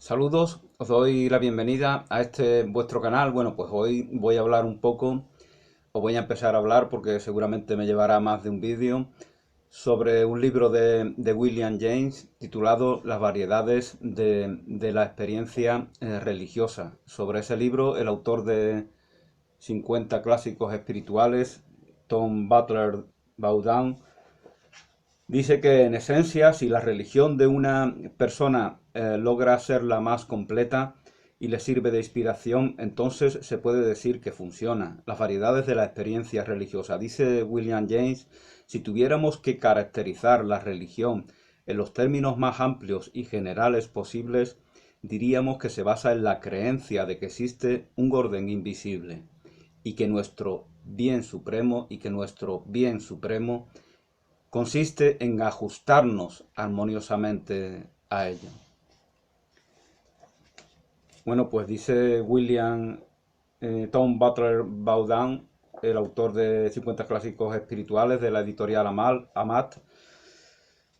Saludos, os doy la bienvenida a este vuestro canal. Bueno, pues hoy voy a hablar un poco, o voy a empezar a hablar porque seguramente me llevará más de un vídeo, sobre un libro de William James titulado Las variedades de la experiencia religiosa. Sobre ese libro, el autor de 50 clásicos espirituales, Tom Butler Baudin, dice que en esencia, si la religión de una persona logra ser la más completa y le sirve de inspiración, entonces se puede decir que funciona. Las variedades de la experiencia religiosa. Dice William James, si tuviéramos que caracterizar la religión en los términos más amplios y generales posibles, diríamos que se basa en la creencia de que existe un orden invisible y que nuestro bien supremo consiste en ajustarnos armoniosamente a ello. Bueno, pues dice Tom Butler Baudin, el autor de 50 clásicos espirituales de la editorial Amat,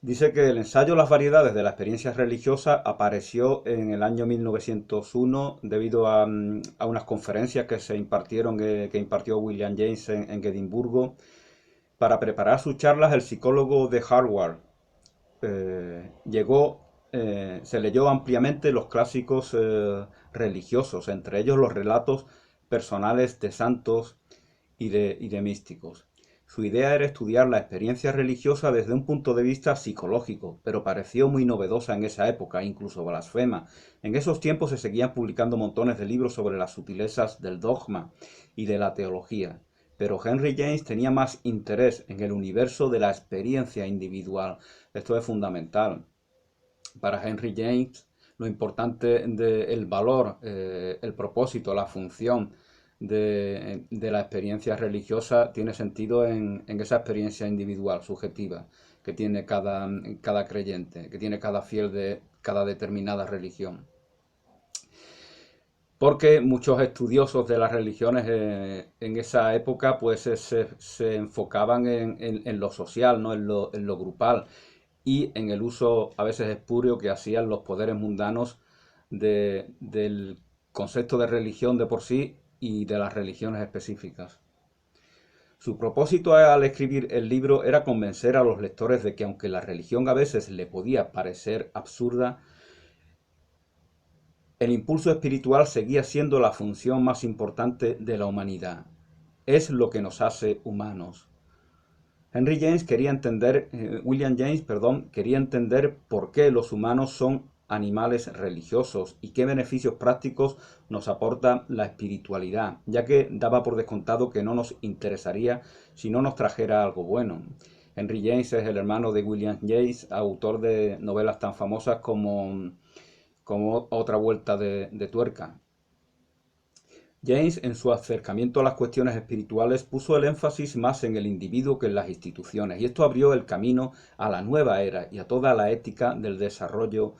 dice que el ensayo Las variedades de la experiencia religiosa apareció en el año 1901 debido a unas conferencias que se impartieron, que impartió William James en Edimburgo. Para preparar sus charlas, el psicólogo de Harvard se leyó ampliamente los clásicos religiosos, entre ellos los relatos personales de santos y de místicos. Su idea era estudiar la experiencia religiosa desde un punto de vista psicológico, pero pareció muy novedosa en esa época, incluso blasfema. En esos tiempos se seguían publicando montones de libros sobre las sutilezas del dogma y de la teología. Pero Henry James tenía más interés en el universo de la experiencia individual. Esto es fundamental. Para Henry James, lo importante del valor, el propósito, la función de la experiencia religiosa tiene sentido en esa experiencia individual, subjetiva, que tiene cada creyente, que tiene cada fiel de cada determinada religión. Porque muchos estudiosos de las religiones en esa época pues se enfocaban en lo social, ¿no? en lo grupal y en el uso a veces espurio que hacían los poderes mundanos del concepto de religión de por sí y de las religiones específicas. Su propósito al escribir el libro era convencer a los lectores de que aunque la religión a veces le podía parecer absurda, el impulso espiritual seguía siendo la función más importante de la humanidad. Es lo que nos hace humanos. William James, quería entender por qué los humanos son animales religiosos y qué beneficios prácticos nos aporta la espiritualidad, ya que daba por descontado que no nos interesaría si no nos trajera algo bueno. Henry James es el hermano de William James, autor de novelas tan famosas como Otra vuelta de tuerca. James, en su acercamiento a las cuestiones espirituales, puso el énfasis más en el individuo que en las instituciones, y esto abrió el camino a la nueva era y a toda la ética del desarrollo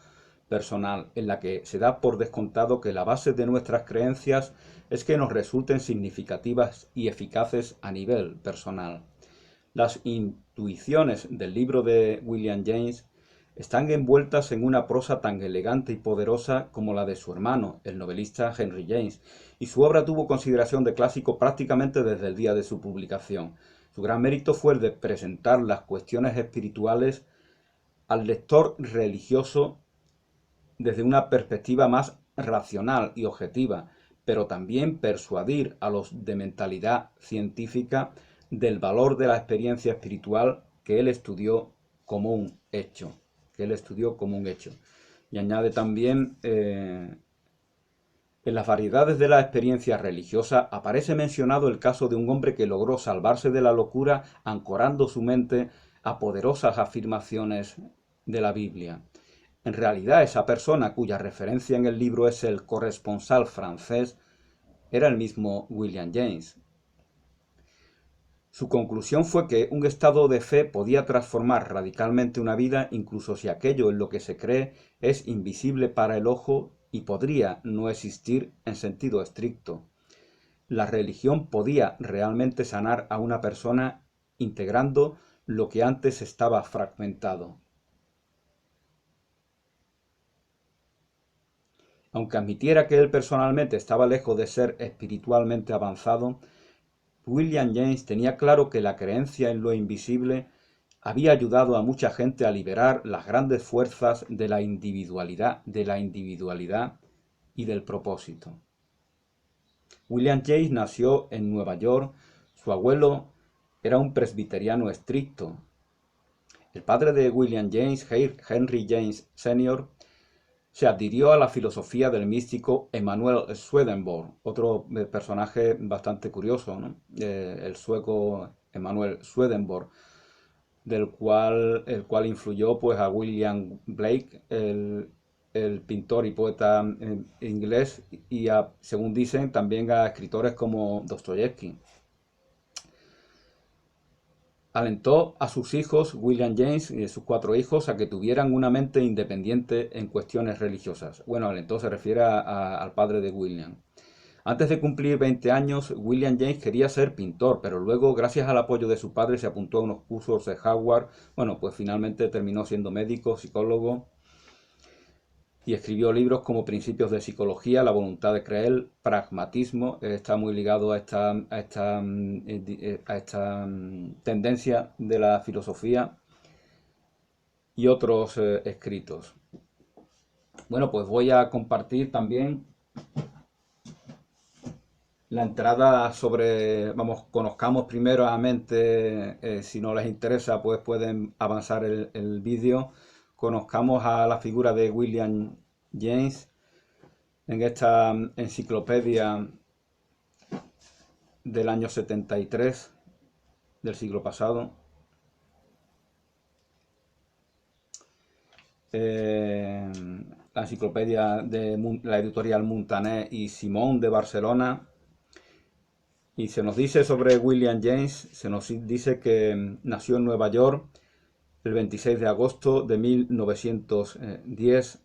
personal, en la que se da por descontado que la base de nuestras creencias es que nos resulten significativas y eficaces a nivel personal. Las intuiciones del libro de William James están envueltas en una prosa tan elegante y poderosa como la de su hermano, el novelista Henry James, y su obra tuvo consideración de clásico prácticamente desde el día de su publicación. Su gran mérito fue el de presentar las cuestiones espirituales al lector religioso desde una perspectiva más racional y objetiva, pero también persuadir a los de mentalidad científica del valor de la experiencia espiritual que él estudió como un hecho. Y añade también, en las variedades de la experiencia religiosa aparece mencionado el caso de un hombre que logró salvarse de la locura ancorando su mente a poderosas afirmaciones de la Biblia. En realidad, esa persona cuya referencia en el libro es el corresponsal francés era el mismo William James. Su conclusión fue que un estado de fe podía transformar radicalmente una vida, incluso si aquello en lo que se cree es invisible para el ojo y podría no existir en sentido estricto. La religión podía realmente sanar a una persona integrando lo que antes estaba fragmentado. Aunque admitiera que él personalmente estaba lejos de ser espiritualmente avanzado, William James tenía claro que la creencia en lo invisible había ayudado a mucha gente a liberar las grandes fuerzas de la individualidad y del propósito. William James nació en Nueva York. Su abuelo era un presbiteriano estricto. El padre de William James, Henry James Sr., se adhirió a la filosofía del místico Emanuel Swedenborg, otro personaje bastante curioso, ¿no? El sueco Emanuel Swedenborg, el cual influyó pues a William Blake, el pintor y poeta inglés, y según dicen, también a escritores como Dostoyevsky. Alentó a sus hijos, William James y sus 4 hijos, a que tuvieran una mente independiente en cuestiones religiosas. Bueno, alentó se refiere al padre de William. Antes de cumplir 20 años, William James quería ser pintor, pero luego, gracias al apoyo de su padre, se apuntó a unos cursos de Harvard. Bueno, pues finalmente terminó siendo médico, psicólogo, y escribió libros como Principios de Psicología, La voluntad de creer, Pragmatismo. Está muy ligado a esta tendencia de la filosofía, y otros escritos. Bueno, pues voy a compartir también la entrada sobre, vamos, conozcamos primeramente, si no les interesa, pues pueden avanzar el vídeo. Conozcamos a la figura de William James en esta enciclopedia del año 73 del siglo pasado. La enciclopedia de la editorial Muntaner y Simón de Barcelona. Y se nos dice sobre William James, se nos dice que nació en Nueva York el 26 de agosto de 1910.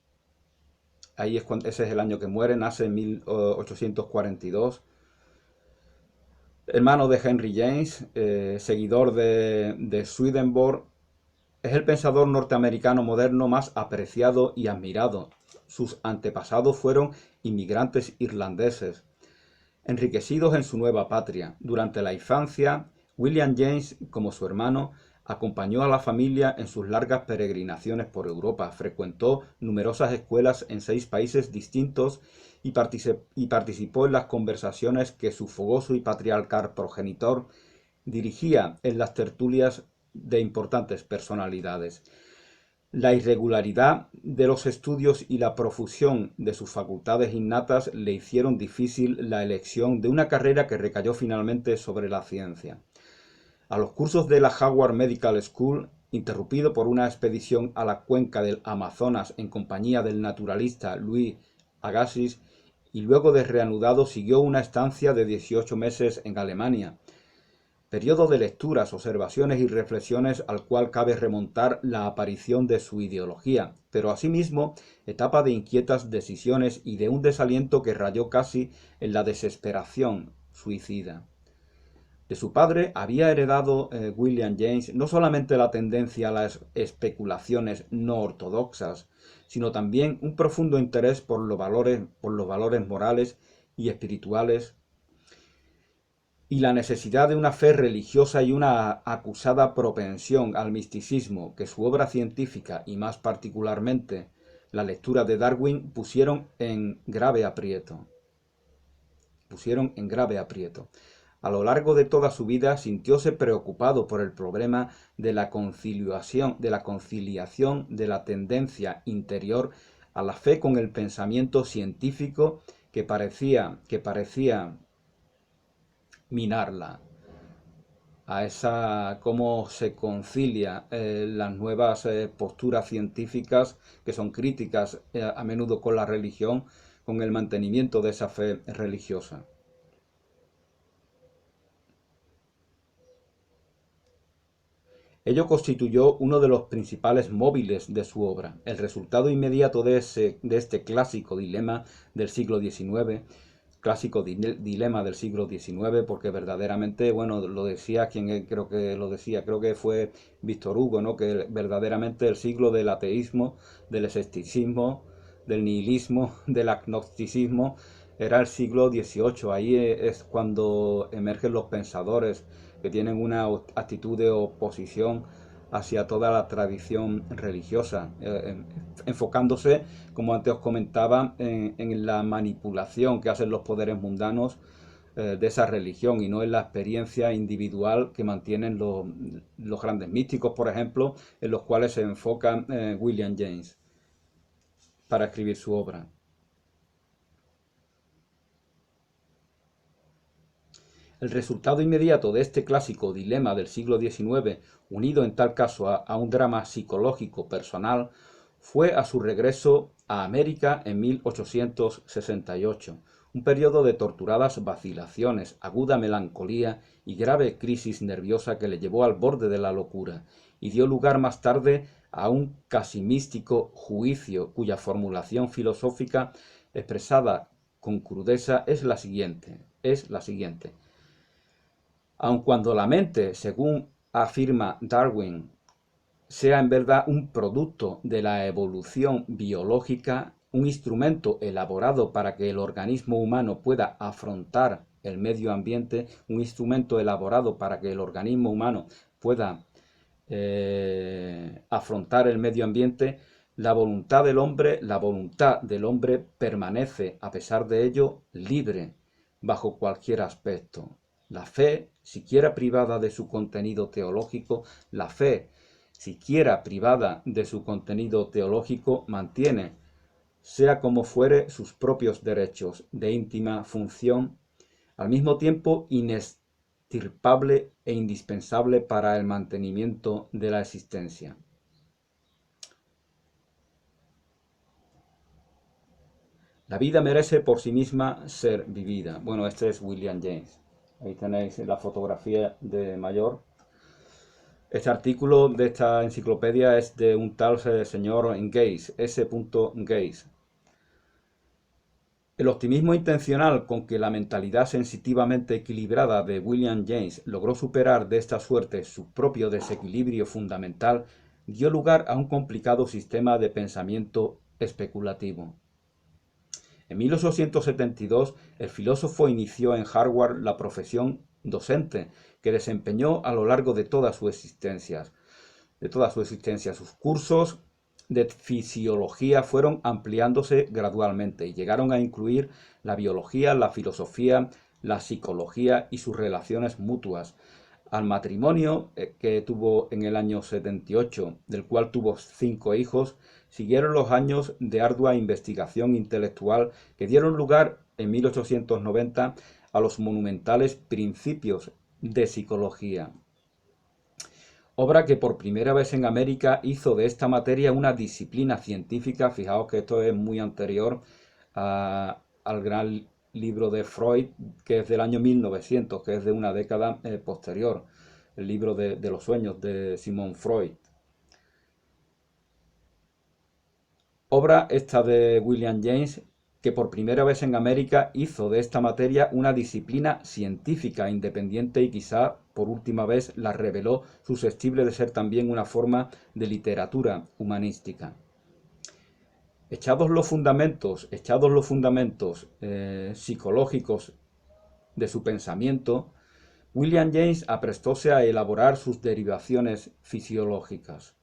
Ahí es cuando, ese es el año que muere, nace en 1842. Hermano de Henry James, seguidor de Swedenborg. Es el pensador norteamericano moderno más apreciado y admirado. Sus antepasados fueron inmigrantes irlandeses, enriquecidos en su nueva patria. Durante la infancia, William James, como su hermano, acompañó a la familia en sus largas peregrinaciones por Europa, frecuentó numerosas escuelas en 6 países distintos y participó en las conversaciones que su fogoso y patriarcal progenitor dirigía en las tertulias de importantes personalidades. La irregularidad de los estudios y la profusión de sus facultades innatas le hicieron difícil la elección de una carrera que recayó finalmente sobre la ciencia. A los cursos de la Harvard Medical School, interrumpido por una expedición a la cuenca del Amazonas en compañía del naturalista Louis Agassiz, y luego de reanudado siguió una estancia de 18 meses en Alemania, periodo de lecturas, observaciones y reflexiones al cual cabe remontar la aparición de su ideología, pero asimismo etapa de inquietas decisiones y de un desaliento que rayó casi en la desesperación suicida. De su padre había heredado William James no solamente la tendencia a las especulaciones no ortodoxas, sino también un profundo interés por los valores morales y espirituales, y la necesidad de una fe religiosa y una acusada propensión al misticismo que su obra científica y más particularmente la lectura de Darwin pusieron en grave aprieto. A lo largo de toda su vida sintióse preocupado por el problema de la conciliación de la tendencia interior a la fe con el pensamiento científico que parecía minarla, a esa cómo se concilia las nuevas posturas científicas que son críticas a menudo con la religión, con el mantenimiento de esa fe religiosa. Ello constituyó uno de los principales móviles de su obra. El resultado inmediato de este clásico dilema del siglo XIX, porque verdaderamente, bueno, lo decía creo que fue Víctor Hugo, ¿no? Que verdaderamente el siglo del ateísmo, del escepticismo, del nihilismo, del agnosticismo, era el siglo XVIII. Ahí es cuando emergen los pensadores que tienen una actitud de oposición hacia toda la tradición religiosa, enfocándose, como antes os comentaba, en la manipulación que hacen los poderes mundanos de esa religión y no en la experiencia individual que mantienen los grandes místicos, por ejemplo, en los cuales se enfoca William James para escribir su obra. El resultado inmediato de este clásico dilema del siglo XIX, unido en tal caso a un drama psicológico personal, fue a su regreso a América en 1868, un periodo de torturadas vacilaciones, aguda melancolía y grave crisis nerviosa que le llevó al borde de la locura y dio lugar más tarde a un casi místico juicio cuya formulación filosófica expresada con crudeza es la siguiente. Aun cuando la mente, según afirma Darwin, sea en verdad un producto de la evolución biológica, un instrumento elaborado para que el organismo humano pueda afrontar el medio ambiente, un instrumento elaborado para que el organismo humano pueda afrontar el medio ambiente, la voluntad del hombre permanece, a pesar de ello, libre bajo cualquier aspecto. La fe, siquiera privada de su contenido teológico, mantiene, sea como fuere, sus propios derechos de íntima función, al mismo tiempo inestirpable e indispensable para el mantenimiento de la existencia. La vida merece por sí misma ser vivida. Bueno, este es William James. Ahí tenéis la fotografía de mayor. Este artículo de esta enciclopedia es de un tal señor Gaze, S. Gaze. El optimismo intencional con que la mentalidad sensitivamente equilibrada de William James logró superar de esta suerte su propio desequilibrio fundamental dio lugar a un complicado sistema de pensamiento especulativo. En 1872, el filósofo inició en Harvard la profesión docente que desempeñó a lo largo de toda su existencia. Sus cursos de fisiología fueron ampliándose gradualmente y llegaron a incluir la biología, la filosofía, la psicología y sus relaciones mutuas. Al matrimonio que tuvo en el año 78, del cual tuvo 5 hijos, siguieron los años de ardua investigación intelectual que dieron lugar en 1890 a los monumentales Principios de Psicología, obra que por primera vez en América hizo de esta materia una disciplina científica. Fijaos que esto es muy anterior al gran libro de Freud, que es del año 1900, que es de una década posterior, el libro de los sueños de Sigmund Freud. Obra esta de William James, que por primera vez en América hizo de esta materia una disciplina científica independiente y quizá por última vez la reveló susceptible de ser también una forma de literatura humanística. Echados los fundamentos psicológicos de su pensamiento, William James aprestóse a elaborar sus derivaciones filosóficas.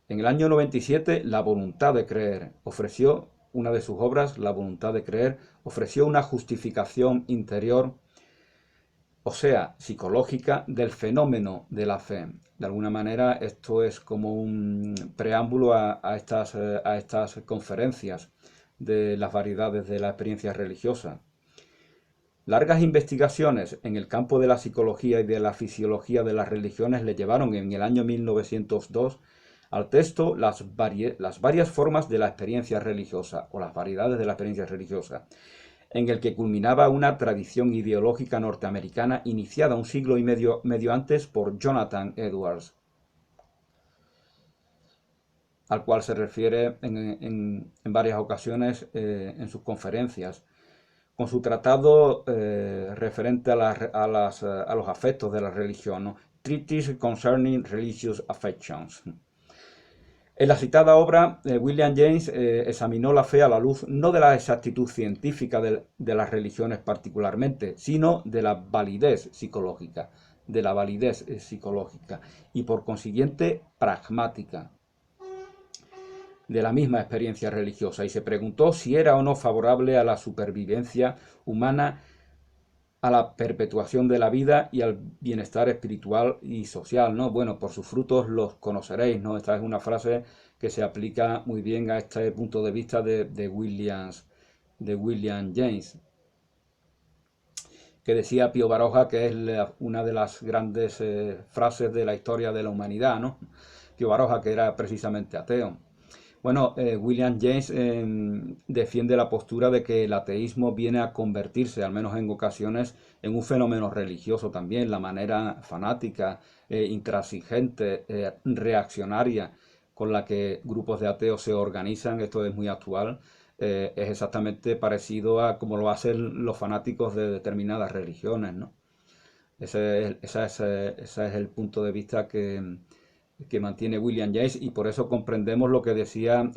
En el año 97, La voluntad de creer ofreció una de sus obras, La voluntad de creer, ofreció una justificación interior, o sea, psicológica, del fenómeno de la fe. De alguna manera, esto es como un preámbulo a estas conferencias de las variedades de la experiencia religiosa. Largas investigaciones en el campo de la psicología y de la fisiología de las religiones le llevaron en el año 1902 al texto las varias formas de la experiencia religiosa, o las variedades de la experiencia religiosa, en el que culminaba una tradición ideológica norteamericana iniciada un siglo y medio antes por Jonathan Edwards, al cual se refiere en varias ocasiones en sus conferencias, con su tratado referente a los afectos de la religión, ¿no? Treatise Concerning Religious Affections. En la citada obra, William James examinó la fe a la luz no de la exactitud científica de las religiones particularmente, sino de la validez psicológica, y por consiguiente pragmática de la misma experiencia religiosa, y se preguntó si era o no favorable a la supervivencia humana, a la perpetuación de la vida y al bienestar espiritual y social, ¿no? Bueno, por sus frutos los conoceréis, ¿no? Esta es una frase que se aplica muy bien a este punto de vista de William James, que decía Pío Baroja que es una de las grandes frases de la historia de la humanidad, ¿no? Pío Baroja, que era precisamente ateo. Bueno, William James defiende la postura de que el ateísmo viene a convertirse, al menos en ocasiones, en un fenómeno religioso también. La manera fanática, intransigente, reaccionaria con la que grupos de ateos se organizan, esto es muy actual, es exactamente parecido a como lo hacen los fanáticos de determinadas religiones, ¿no? Ese es el punto de vista que mantiene William James, y por eso comprendemos lo que decía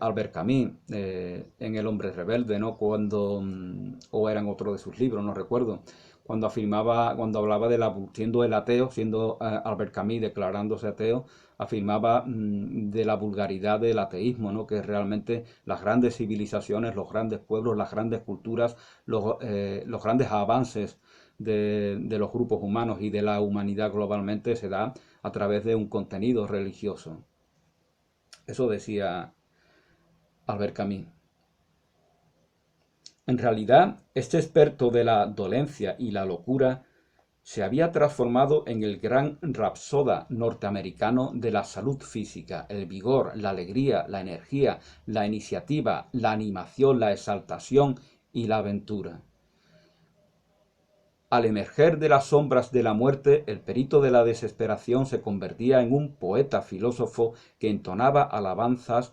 Albert Camus en El hombre rebelde, ¿no? O era en otro de sus libros, no recuerdo, cuando hablaba de siendo el ateo, siendo Albert Camus declarándose ateo, afirmaba de la vulgaridad del ateísmo, ¿no? Que realmente las grandes civilizaciones, los grandes pueblos, las grandes culturas, los grandes avances de los grupos humanos y de la humanidad globalmente se da a través de un contenido religioso. Eso decía Albert Camus. En realidad, este experto de la dolencia y la locura se había transformado en el gran rapsoda norteamericano de la salud física, el vigor, la alegría, la energía, la iniciativa, la animación, la exaltación y la aventura. Al emerger de las sombras de la muerte, el perito de la desesperación se convertía en un poeta filósofo que entonaba alabanzas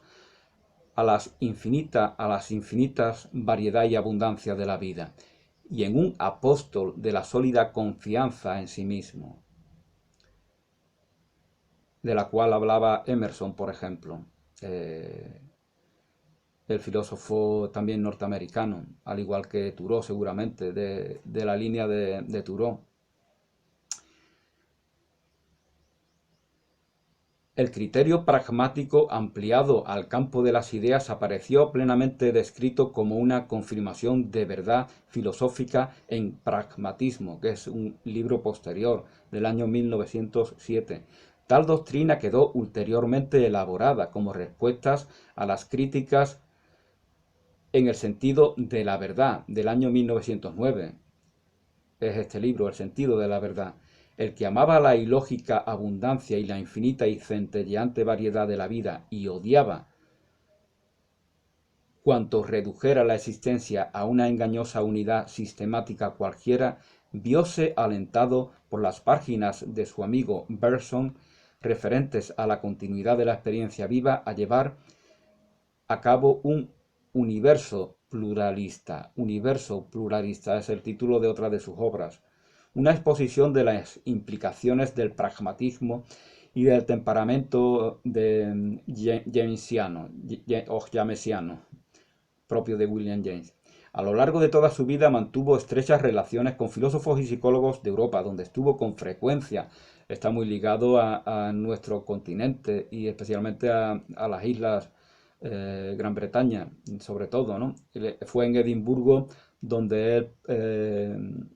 a las infinitas variedad y abundancia de la vida, y en un apóstol de la sólida confianza en sí mismo, de la cual hablaba Emerson, por ejemplo, el filósofo también norteamericano, al igual que Thoreau seguramente, de la línea de Thoreau. El criterio pragmático ampliado al campo de las ideas apareció plenamente descrito como una confirmación de verdad filosófica en Pragmatismo, que es un libro posterior del año 1907. Tal doctrina quedó ulteriormente elaborada como respuestas a las críticas en el sentido de la verdad del año 1909. Es este libro, El sentido de la verdad. El que amaba la ilógica abundancia y la infinita y centelleante variedad de la vida y odiaba cuanto redujera la existencia a una engañosa unidad sistemática cualquiera, vióse alentado por las páginas de su amigo Bergson referentes a la continuidad de la experiencia viva a llevar a cabo un universo pluralista. Universo pluralista es el título de otra de sus obras. Una exposición de las implicaciones del pragmatismo y del temperamento jamesiano, propio de William James. A lo largo de toda su vida mantuvo estrechas relaciones con filósofos y psicólogos de Europa, donde estuvo con frecuencia. Está muy ligado a nuestro continente y especialmente a las islas Gran Bretaña, sobre todo, ¿no? Fue en Edimburgo donde él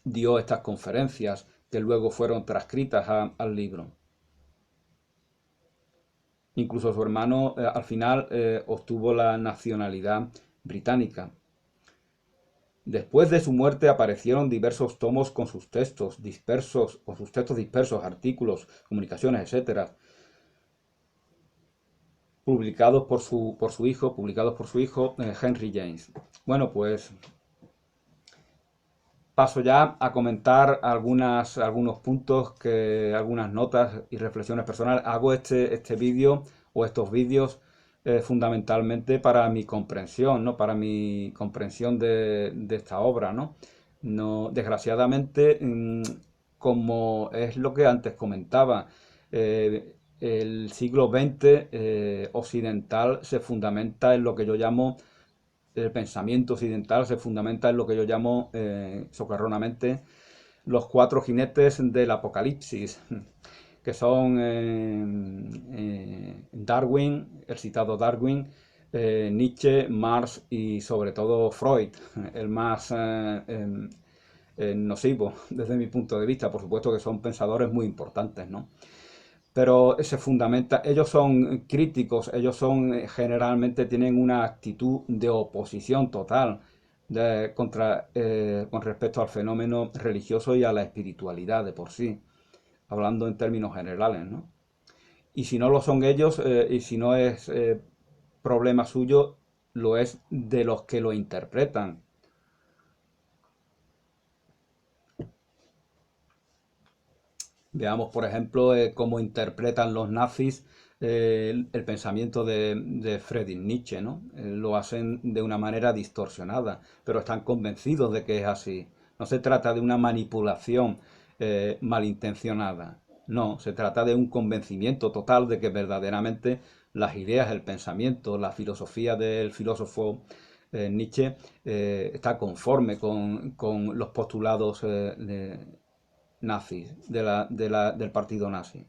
dio estas conferencias que luego fueron transcritas al libro. Incluso su hermano al final obtuvo la nacionalidad británica. Después de su muerte aparecieron diversos tomos con sus textos dispersos, artículos, comunicaciones, etcétera, publicados por su hijo, Henry James. Bueno, pues paso ya a comentar algunos puntos, algunas notas y reflexiones personales. Hago este vídeo o estos vídeos fundamentalmente para mi comprensión, ¿no? Para mi comprensión de esta obra, ¿no? No, desgraciadamente, como es lo que antes comentaba, el siglo XX occidental se fundamenta en lo que yo llamo, el pensamiento occidental se fundamenta en lo que yo llamo, socarronamente, los cuatro jinetes del apocalipsis, que son Darwin, el citado Darwin, Nietzsche, Marx y sobre todo Freud, el más nocivo desde mi punto de vista. Por supuesto que son pensadores muy importantes, ¿no? Pero se fundamenta, ellos son críticos, ellos son generalmente tienen una actitud de oposición total con respecto al fenómeno religioso y a la espiritualidad de por sí, hablando en términos generales, ¿no? Y si no lo son ellos, y si no es problema suyo, lo es de los que lo interpretan. Veamos, por ejemplo, cómo interpretan los nazis el pensamiento de Friedrich Nietzsche, ¿no? Lo hacen de una manera distorsionada, pero están convencidos de que es así. No se trata de una manipulación malintencionada, no, se trata de un convencimiento total de que verdaderamente las ideas, el pensamiento, la filosofía del filósofo Nietzsche está conforme con los postulados nazis, del partido nazi.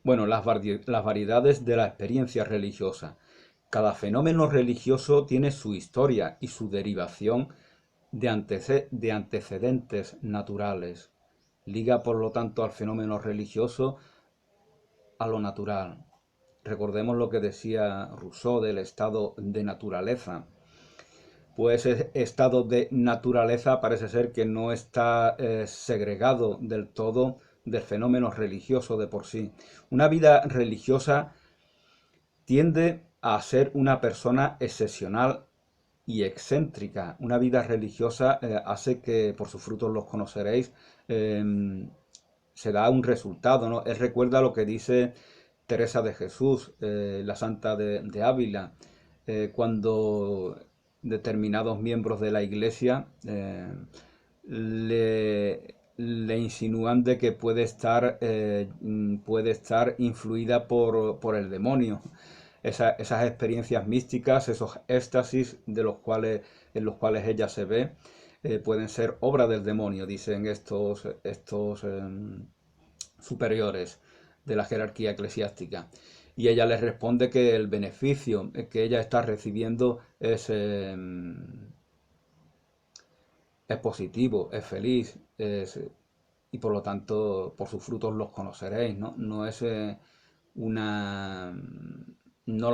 Bueno, las variedades de la experiencia religiosa. Cada fenómeno religioso tiene su historia y su derivación de antecedentes naturales. Liga, por lo tanto, al fenómeno religioso a lo natural. Recordemos lo que decía Rousseau del estado de naturaleza. Pues ese estado de naturaleza parece ser que no está segregado del todo del fenómeno religioso de por sí. Una vida religiosa tiende a ser una persona excepcional y excéntrica. Una vida religiosa hace que, por sus frutos los conoceréis, se da un resultado, ¿no? Él recuerda lo que dice Teresa de Jesús, la santa de Ávila, cuando determinados miembros de la iglesia le insinúan de que puede estar influida por el demonio. Esas experiencias místicas, esos éxtasis en los cuales ella se ve, pueden ser obra del demonio, dicen estos superiores de la jerarquía eclesiástica. Y ella les responde que el beneficio que ella está recibiendo es positivo, es feliz, y por lo tanto por sus frutos los conoceréis, ¿no? No es una... no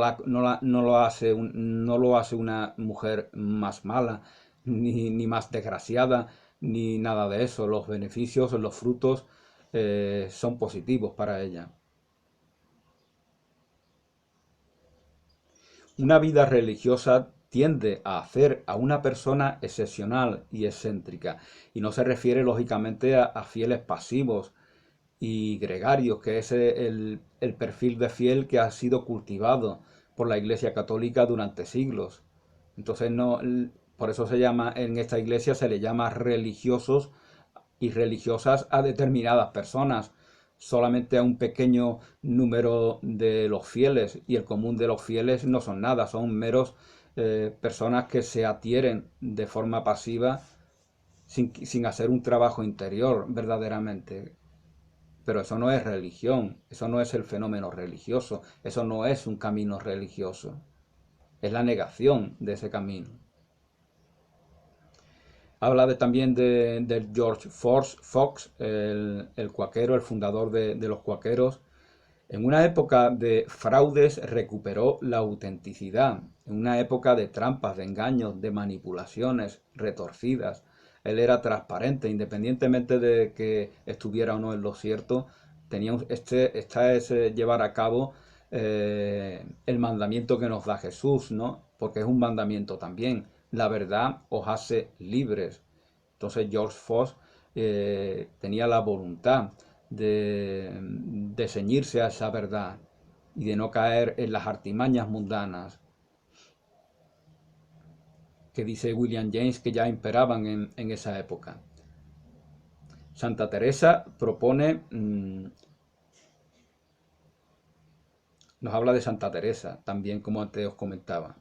lo hace una mujer más mala, ni más desgraciada, ni nada de eso. Los beneficios, los frutos son positivos para ella. Una vida religiosa tiende a hacer a una persona excepcional y excéntrica, y no se refiere lógicamente a fieles pasivos y gregarios, que es el perfil de fiel que ha sido cultivado por la Iglesia Católica durante siglos. Entonces no, por eso se llama, en esta iglesia se le llama religiosos y religiosas a determinadas personas, solamente a un pequeño número de los fieles, y el común de los fieles no son nada, son meros personas que se adhieren de forma pasiva sin hacer un trabajo interior verdaderamente. Pero eso no es religión, eso no es el fenómeno religioso, eso no es un camino religioso, es la negación de ese camino. Habla también de George Fox, el cuaquero, el fundador de los cuaqueros. En una época de fraudes recuperó la autenticidad. En una época de trampas, de engaños, de manipulaciones retorcidas. Él era transparente, independientemente de que estuviera o no en lo cierto. Es llevar a cabo el mandamiento que nos da Jesús, ¿no? Porque es un mandamiento también. La verdad os hace libres. Entonces George Fox tenía la voluntad de ceñirse a esa verdad y de no caer en las artimañas mundanas que dice William James que ya imperaban en esa época. Santa Teresa propone Nos habla de Santa Teresa, también como antes os comentaba.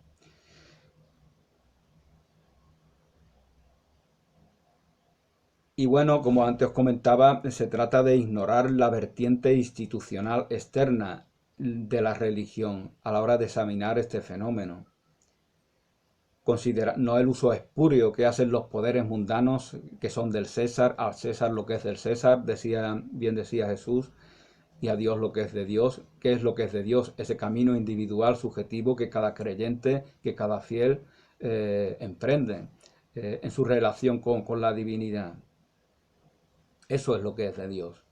Y bueno, como antes os comentaba, se trata de ignorar la vertiente institucional externa de la religión a la hora de examinar este fenómeno. No el uso espurio que hacen los poderes mundanos que son del César, al César lo que es del César, bien decía Jesús, y a Dios lo que es de Dios. ¿Qué es lo que es de Dios? Ese camino individual, subjetivo que cada creyente, que cada fiel emprende en su relación con la divinidad. Eso es lo que es de Dios.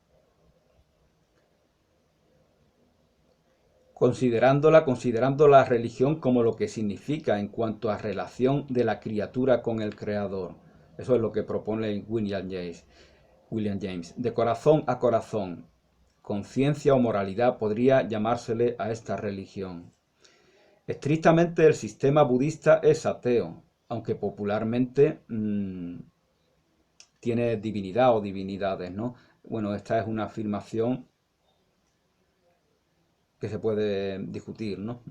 Considerando la religión como lo que significa en cuanto a relación de la criatura con el Creador. Eso es lo que propone William James. De corazón a corazón, conciencia o moralidad podría llamársele a esta religión. Estrictamente el sistema budista es ateo, aunque popularmente tiene divinidad o divinidades, ¿no? Bueno, esta es una afirmación que se puede discutir, ¿no?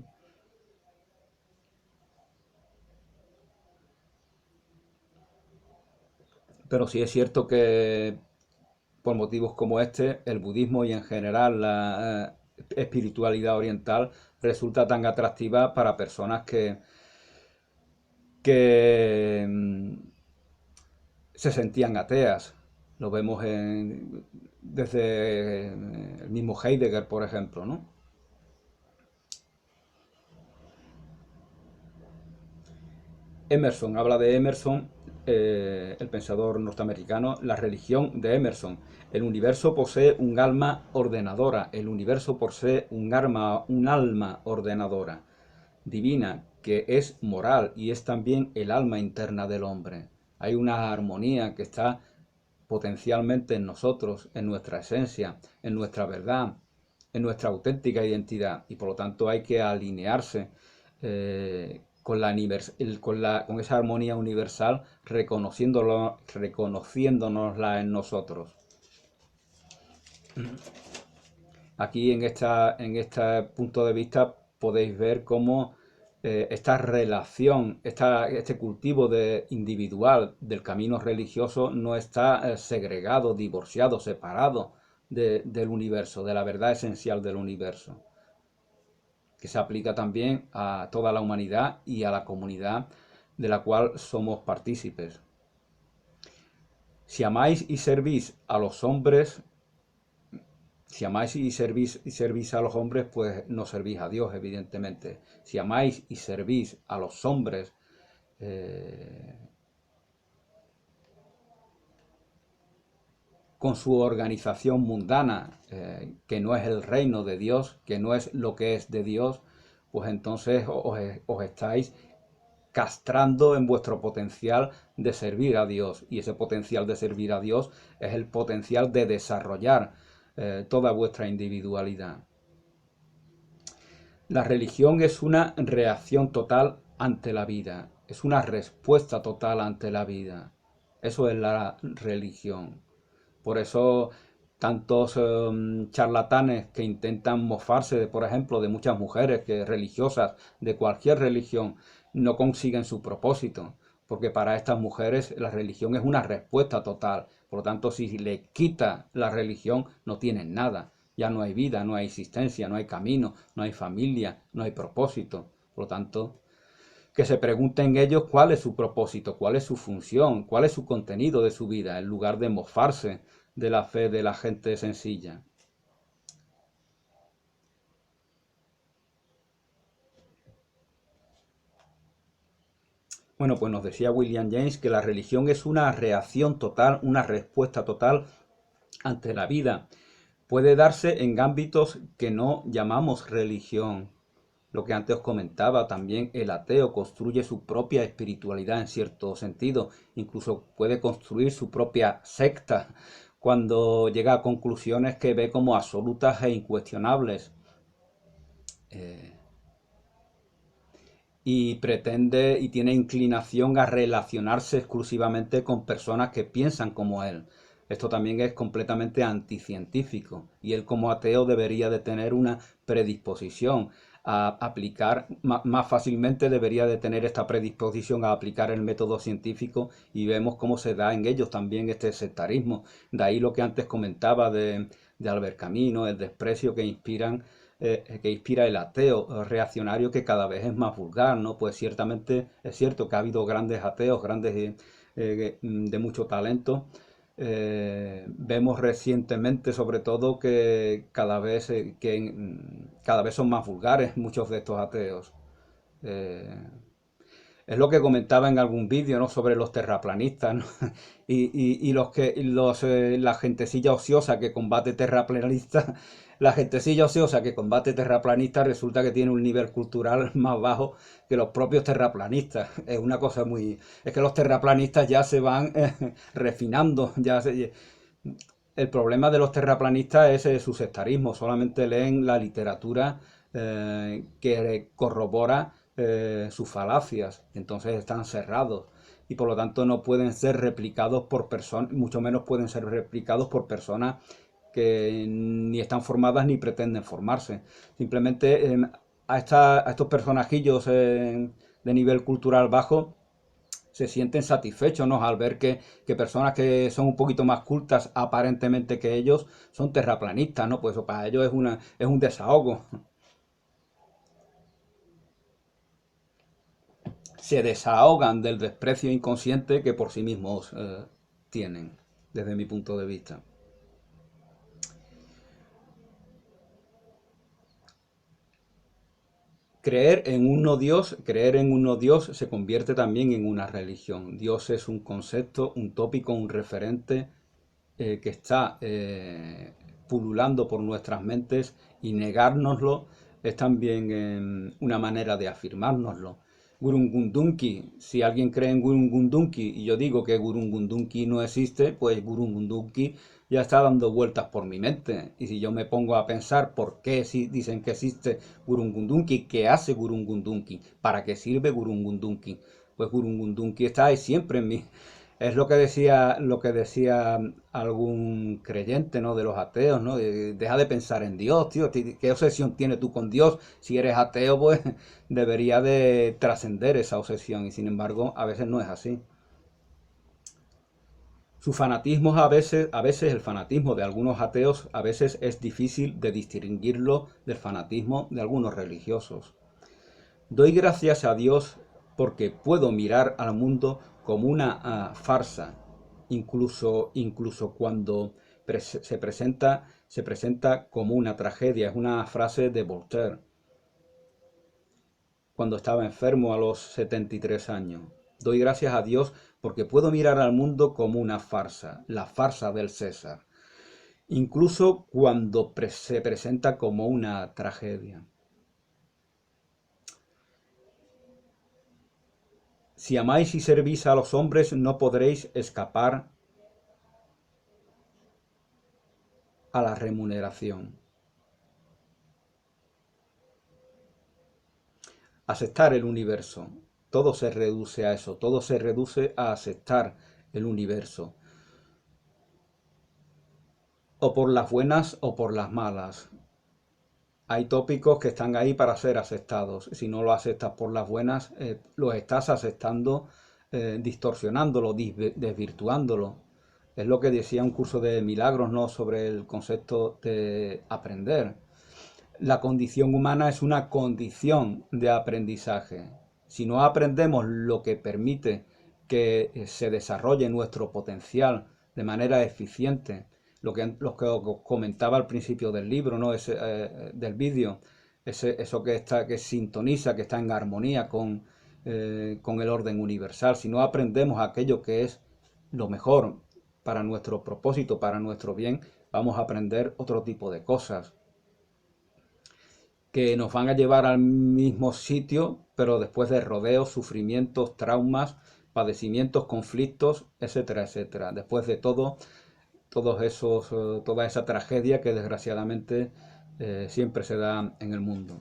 Pero sí es cierto que por motivos como este, el budismo y en general la espiritualidad oriental resulta tan atractiva para personas que se sentían ateas. Lo vemos desde el mismo Heidegger, por ejemplo, ¿no? Emerson habla de Emerson, el pensador norteamericano, la religión de Emerson. El universo posee un alma ordenadora, el universo posee un alma ordenadora, divina, que es moral y es también el alma interna del hombre. Hay una armonía que está potencialmente en nosotros, en nuestra esencia, en nuestra verdad, en nuestra auténtica identidad y por lo tanto hay que alinearse con esa armonía universal, reconociéndonosla en nosotros. Aquí en este punto de vista podéis ver cómo esta relación, este cultivo individual del camino religioso no está segregado, divorciado, separado del universo, de la verdad esencial del universo, que se aplica también a toda la humanidad y a la comunidad de la cual somos partícipes. Si amáis y servís a los hombres, si amáis y servís a los hombres, pues no servís a Dios, evidentemente. Si amáis y servís a los hombres, con su organización mundana, que no es el reino de Dios, que no es lo que es de Dios, pues entonces os estáis castrando en vuestro potencial de servir a Dios. Y ese potencial de servir a Dios es el potencial de desarrollar toda vuestra individualidad. La religión es una reacción total ante la vida, es una respuesta total ante la vida. Eso es la religión. Por eso tantos charlatanes que intentan mofarse, por ejemplo, de muchas mujeres religiosas de cualquier religión, no consiguen su propósito, porque para estas mujeres la religión es una respuesta total. Por lo tanto, si le quita la religión, no tienen nada. Ya no hay vida, no hay existencia, no hay camino, no hay familia, no hay propósito. Por lo tanto, que se pregunten ellos cuál es su propósito, cuál es su función, cuál es su contenido de su vida, en lugar de mofarse de la fe de la gente sencilla. Bueno, pues nos decía William James que la religión es una reacción total, una respuesta total ante la vida. Puede darse en ámbitos que no llamamos religión. Lo que antes os comentaba, también el ateo construye su propia espiritualidad en cierto sentido, incluso puede construir su propia secta cuando llega a conclusiones que ve como absolutas e incuestionables. Y pretende y tiene inclinación a relacionarse exclusivamente con personas que piensan como él. Esto también es completamente anticientífico y él como ateo debería de tener una predisposición a aplicar, más fácilmente debería de tener esta predisposición a aplicar el método científico, y vemos cómo se da en ellos también este sectarismo. De ahí lo que antes comentaba de Albert Camus, ¿no? El desprecio que inspira el ateo reaccionario, que cada vez es más vulgar, ¿no? Pues ciertamente es cierto que ha habido grandes ateos, grandes de mucho talento. Vemos recientemente, sobre todo, que cada vez son más vulgares muchos de estos ateos. Eh, es lo que comentaba en algún vídeo, ¿no? Sobre los terraplanistas, ¿no? La gentecilla ociosa que combate terraplanistas, la gentecilla ociosa que combate terraplanistas resulta que tiene un nivel cultural más bajo que los propios terraplanistas. Es una cosa muy... Es que los terraplanistas ya se van refinando, el problema de los terraplanistas es su sectarismo, solamente leen la literatura que corrobora sus falacias, entonces están cerrados y por lo tanto no pueden ser replicados por personas, mucho menos pueden ser replicados por personas que ni están formadas ni pretenden formarse. Simplemente a estos personajillos de nivel cultural bajo se sienten satisfechos, ¿no? Al ver que personas que son un poquito más cultas aparentemente que ellos son terraplanistas, ¿no? Pues eso para ellos es un desahogo. Se desahogan del desprecio inconsciente que por sí mismos tienen, desde mi punto de vista. Creer en un no Dios se convierte también en una religión. Dios es un concepto, un tópico, un referente que está pululando por nuestras mentes, y negárnoslo es también una manera de afirmárnoslo. Gurungundunki, si alguien cree en Gurungundunki y yo digo que Gurungundunki no existe, pues Gurungundunki ya está dando vueltas por mi mente. Y si yo me pongo a pensar por qué si dicen que existe Gurungundunki, qué hace Gurungundunki, para qué sirve Gurungundunki, pues Gurungundunki está ahí siempre en mí. Es lo que decía algún creyente, ¿no? De los ateos, ¿no? Deja de pensar en Dios, tío. ¿Qué obsesión tienes tú con Dios? Si eres ateo, pues debería de trascender esa obsesión. Y sin embargo, a veces no es así. Su fanatismo a veces el fanatismo de algunos ateos, a veces es difícil de distinguirlo del fanatismo de algunos religiosos. Doy gracias a Dios porque puedo mirar al mundo como una farsa, incluso cuando se presenta como una tragedia. Es una frase de Voltaire, cuando estaba enfermo a los 73 años. Doy gracias a Dios porque puedo mirar al mundo como una farsa, la farsa del César, incluso cuando se presenta como una tragedia. Si amáis y servís a los hombres, no podréis escapar a la remuneración. Aceptar el universo. Todo se reduce a eso, todo se reduce a aceptar el universo. O por las buenas o por las malas. Hay tópicos que están ahí para ser aceptados. Si no lo aceptas por las buenas, lo estás aceptando, distorsionándolo, desvirtuándolo. Es lo que decía un curso de milagros, ¿no? Sobre el concepto de aprender. La condición humana es una condición de aprendizaje. Si no aprendemos lo que permite que se desarrolle nuestro potencial de manera eficiente, lo que os comentaba al principio del libro, ¿no? Del vídeo, eso que sintoniza, que está en armonía con el orden universal. Si no aprendemos aquello que es lo mejor para nuestro propósito, para nuestro bien, vamos a aprender otro tipo de cosas que nos van a llevar al mismo sitio, pero después de rodeos, sufrimientos, traumas, padecimientos, conflictos, etcétera, etcétera. Después de toda esa tragedia que desgraciadamente siempre se da en el mundo.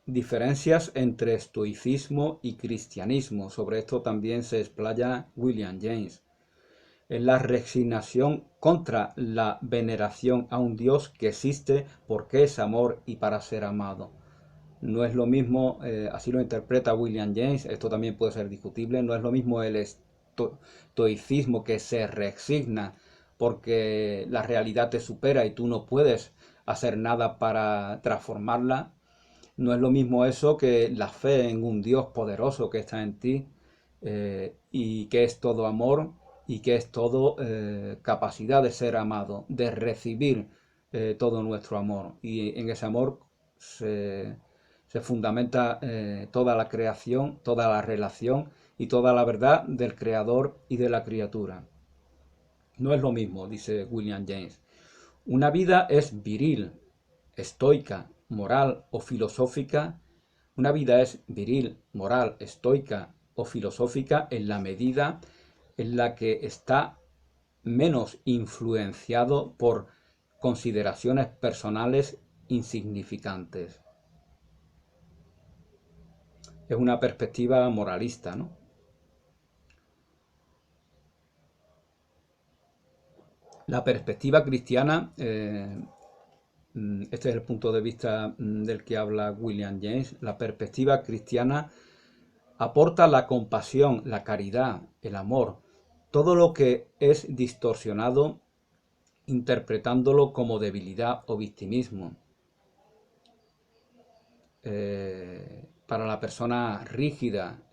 Diferencias entre estoicismo y cristianismo. Sobre esto también se explaya William James. Es la resignación contra la veneración a un Dios que existe porque es amor y para ser amado. No es lo mismo, así lo interpreta William James, esto también puede ser discutible, no es lo mismo el estoicismo que se resigna porque la realidad te supera y tú no puedes hacer nada para transformarla. No es lo mismo eso que la fe en un Dios poderoso que está en ti y que es todo amor y que es todo capacidad de ser amado, de recibir todo nuestro amor. Y en ese amor se fundamenta toda la creación, toda la relación y toda la verdad del creador y de la criatura. No es lo mismo, dice William James. Una vida es viril, estoica, moral o filosófica. Una vida es viril, moral, estoica o filosófica en la medida en la que está menos influenciado por consideraciones personales insignificantes. Es una perspectiva moralista, ¿no? La perspectiva cristiana, este es el punto de vista del que habla William James, la perspectiva cristiana aporta la compasión, la caridad, el amor, todo lo que es distorsionado interpretándolo como debilidad o victimismo. Para la persona rígida,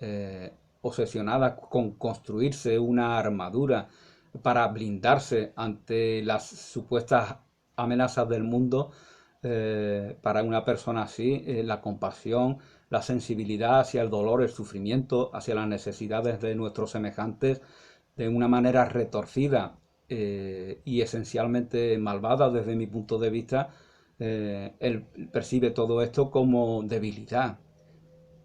obsesionada con construirse una armadura para blindarse ante las supuestas amenazas del mundo, para una persona así, la compasión, la sensibilidad hacia el dolor, el sufrimiento, hacia las necesidades de nuestros semejantes, de una manera retorcida y esencialmente malvada desde mi punto de vista, él percibe todo esto como debilidad,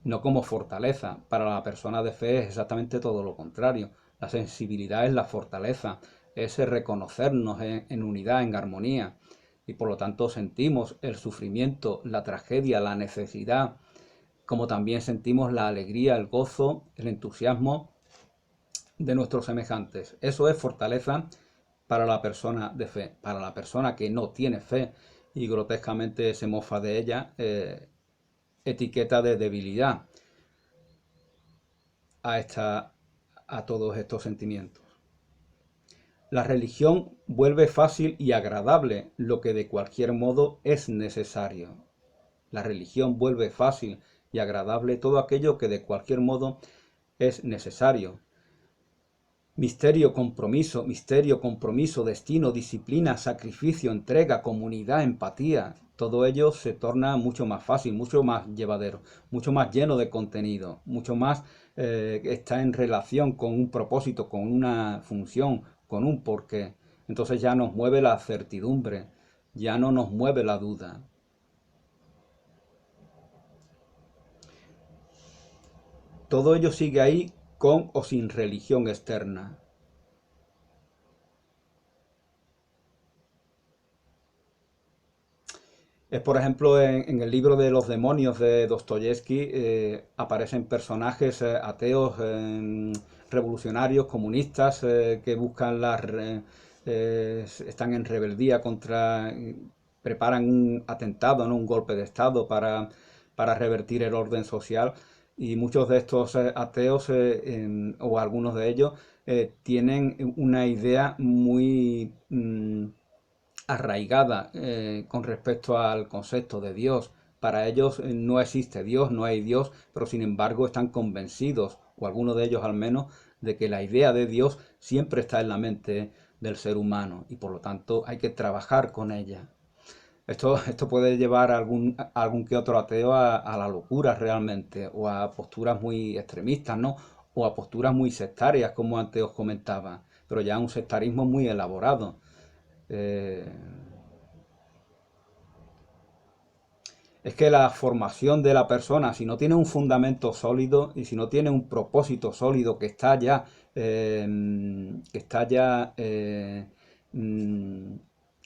no como fortaleza. Para la persona de fe es exactamente todo lo contrario. La sensibilidad es la fortaleza, es reconocernos en unidad, en armonía, y por lo tanto sentimos el sufrimiento, la tragedia, la necesidad, como también sentimos la alegría, el gozo, el entusiasmo de nuestros semejantes. Eso es fortaleza para la persona de fe. Para la persona que no tiene fe y grotescamente se mofa de ella, etiqueta de debilidad a todos estos sentimientos. La religión vuelve fácil y agradable lo que de cualquier modo es necesario. La religión vuelve fácil y agradable todo aquello que de cualquier modo es necesario. Misterio, compromiso, destino, disciplina, sacrificio, entrega, comunidad, empatía. Todo ello se torna mucho más fácil, mucho más llevadero, mucho más lleno de contenido, mucho más está en relación con un propósito, con una función, con un porqué. Entonces ya nos mueve la certidumbre, ya no nos mueve la duda. Todo ello sigue ahí con o sin religión externa. Es, por ejemplo, en el libro de los demonios de Dostoyevsky aparecen personajes ateos, revolucionarios, comunistas, que buscan están en rebeldía contra, preparan un atentado, ¿no? Un golpe de Estado para revertir el orden social. Y muchos de estos ateos, o algunos de ellos, tienen una idea muy arraigada con respecto al concepto de Dios. Para ellos no existe Dios, no hay Dios, pero sin embargo están convencidos, o algunos de ellos al menos, de que la idea de Dios siempre está en la mente del ser humano y por lo tanto hay que trabajar con ella. Esto puede llevar a algún que otro ateo a la locura realmente, o a posturas muy extremistas, ¿no? O a posturas muy sectarias, como antes os comentaba, pero ya un sectarismo muy elaborado. Eh, es que la formación de la persona, si no tiene un fundamento sólido y si no tiene un propósito sólido que está ya mm,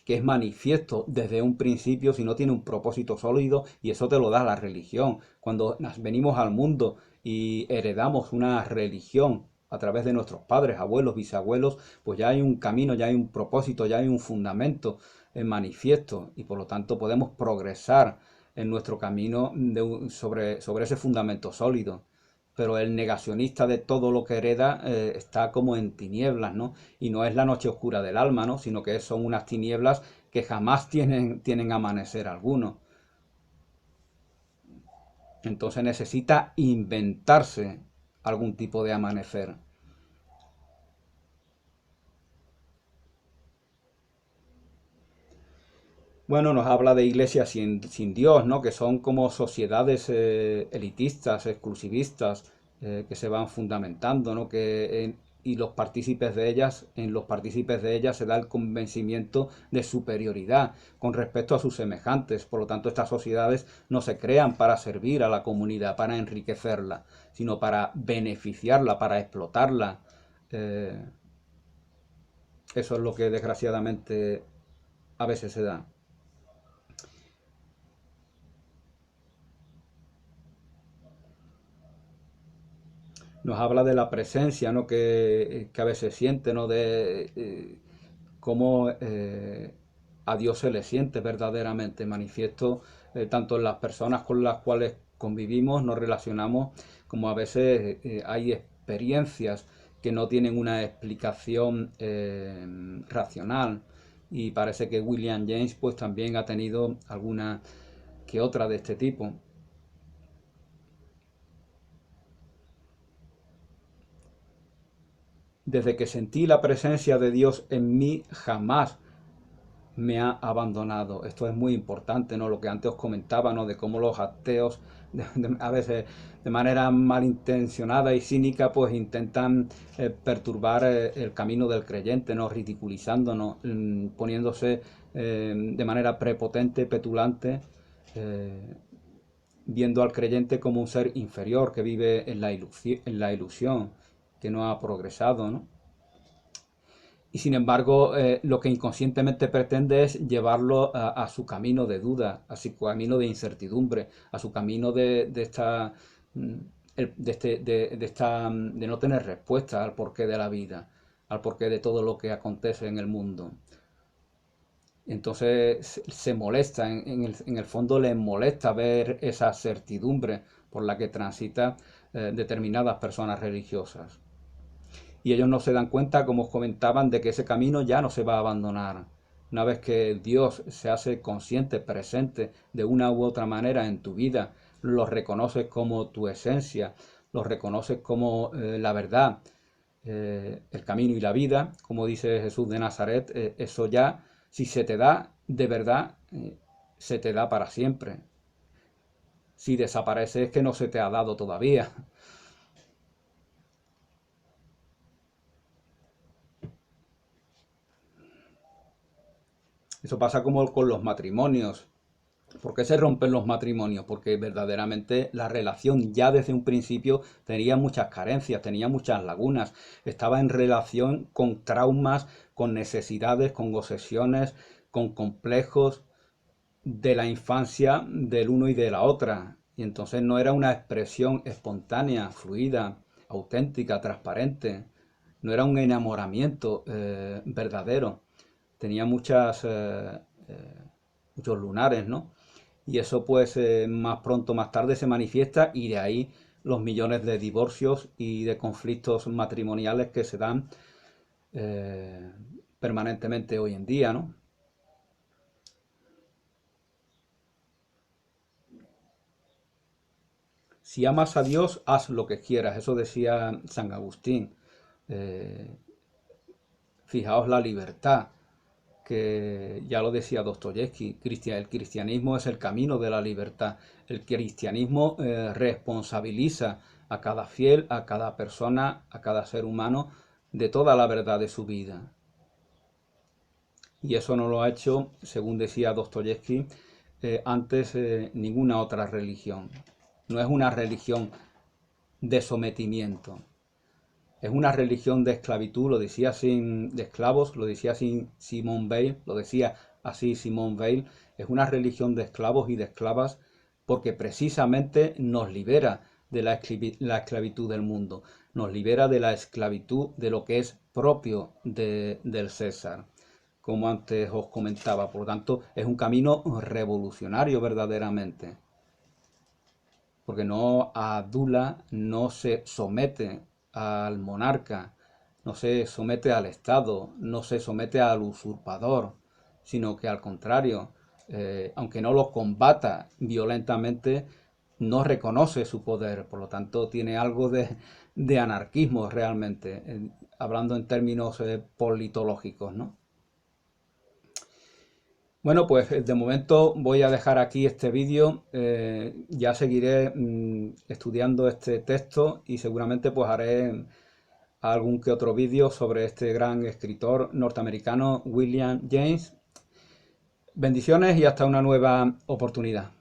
que es manifiesto desde un principio, si no tiene un propósito sólido, y eso te lo da la religión. Cuando venimos al mundo y heredamos una religión a través de nuestros padres, abuelos, bisabuelos, pues ya hay un camino, ya hay un propósito, ya hay un fundamento manifiesto, y por lo tanto podemos progresar en nuestro camino sobre ese fundamento sólido. Pero el negacionista de todo lo que hereda está como en tinieblas, ¿no? Y no es la noche oscura del alma, ¿no? Sino que son unas tinieblas que jamás tienen amanecer alguno. Entonces necesita inventarse algún tipo de amanecer. Bueno, nos habla de iglesias sin Dios, ¿no? Que son como sociedades elitistas, exclusivistas, que se van fundamentando, ¿no? Y los partícipes de ellas, en los partícipes de ellas se da el convencimiento de superioridad con respecto a sus semejantes. Por lo tanto, estas sociedades no se crean para servir a la comunidad, para enriquecerla, sino para beneficiarla, para explotarla. Eh, Eso es lo que desgraciadamente a veces se da. Nos habla de la presencia, ¿no? Que a veces siente, ¿no? De cómo a Dios se le siente verdaderamente manifiesto, tanto en las personas con las cuales convivimos, nos relacionamos, como a veces hay experiencias que no tienen una explicación racional. Y parece que William James pues también ha tenido alguna que otra de este tipo. Desde que sentí la presencia de Dios en mí, jamás me ha abandonado. Esto es muy importante, ¿no? Lo que antes os comentaba, ¿no? De cómo los ateos, a veces de manera malintencionada y cínica, pues intentan perturbar el camino del creyente, ¿no? Ridiculizándonos, poniéndose de manera prepotente, petulante, eh, viendo al creyente como un ser inferior que vive en la ilusión, que no ha progresado, ¿no? Y sin embargo, lo que inconscientemente pretende es llevarlo a su camino de duda, a su camino de incertidumbre, a su camino de esta, mm, de no tener respuesta al porqué de la vida, al porqué de todo lo que acontece en el mundo. Entonces se molesta, en el fondo les molesta ver esa certidumbre por la que transita determinadas personas religiosas. Y ellos no se dan cuenta, como os comentaban, de que ese camino ya no se va a abandonar. Una vez que Dios se hace consciente, presente de una u otra manera en tu vida, lo reconoces como tu esencia, lo reconoces como la verdad, el camino y la vida, como dice Jesús de Nazaret, eso ya, si se te da de verdad, se te da para siempre. Si desaparece es que no se te ha dado todavía. Eso pasa como con los matrimonios. ¿Por qué se rompen los matrimonios? Porque verdaderamente la relación ya desde un principio tenía muchas carencias, tenía muchas lagunas, estaba en relación con traumas, con necesidades, con obsesiones, con complejos de la infancia del uno y de la otra. Y entonces no era una expresión espontánea, fluida, auténtica, transparente. No era un enamoramiento verdadero. Tenía muchos lunares, ¿no? Y eso pues más pronto, más tarde se manifiesta, y de ahí los millones de divorcios y de conflictos matrimoniales que se dan eh, permanentemente hoy en día, ¿no? Si amas a Dios, haz lo que quieras. Eso decía San Agustín. Eh, Fijaos la libertad, que ya lo decía Dostoyevsky, el cristianismo es el camino de la libertad. El cristianismo responsabiliza a cada fiel, a cada persona, a cada ser humano de toda la verdad de su vida. Y eso no lo ha hecho, según decía Dostoyevsky, antes ninguna otra religión. No es una religión de sometimiento, es una religión de esclavitud, lo decía sin, de esclavos, lo decía sin Simone Weil, lo decía así Simone Weil, es una religión de esclavos y de esclavas porque precisamente nos libera de la esclavitud del mundo, nos libera de la esclavitud de lo que es propio del César, como antes os comentaba. Por lo tanto, es un camino revolucionario verdaderamente, porque no adula, no se somete al monarca, no se somete al Estado, no se somete al usurpador, sino que al contrario, aunque no lo combata violentamente, no reconoce su poder. Por lo tanto, tiene algo de anarquismo realmente, hablando en términos politológicos, ¿no? Bueno, pues de momento voy a dejar aquí este vídeo. Ya seguiré estudiando este texto y seguramente pues haré algún que otro vídeo sobre este gran escritor norteamericano William James. Bendiciones y hasta una nueva oportunidad.